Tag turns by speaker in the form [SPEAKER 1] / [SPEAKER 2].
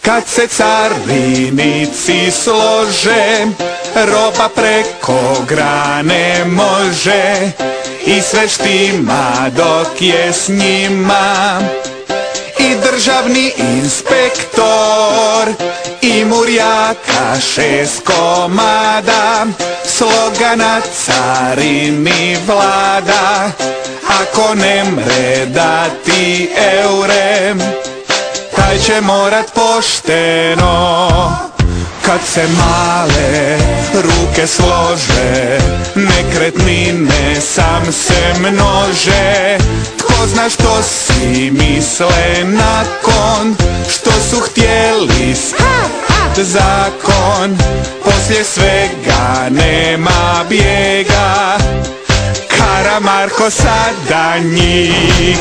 [SPEAKER 1] Kad se carinici slože, roba preko grane može i sve štima dok je s njima. I državni inspektor i murjaka 6 komada, sloga na carini vlada. Ako ne mre dati eure, taj će morat pošteno. Kad se male ruke slože, nekretnine sam se množe. Tko zna što si misle nakon što su htjeli zakon. Poslije svega nema bijega, Karamarko sada njih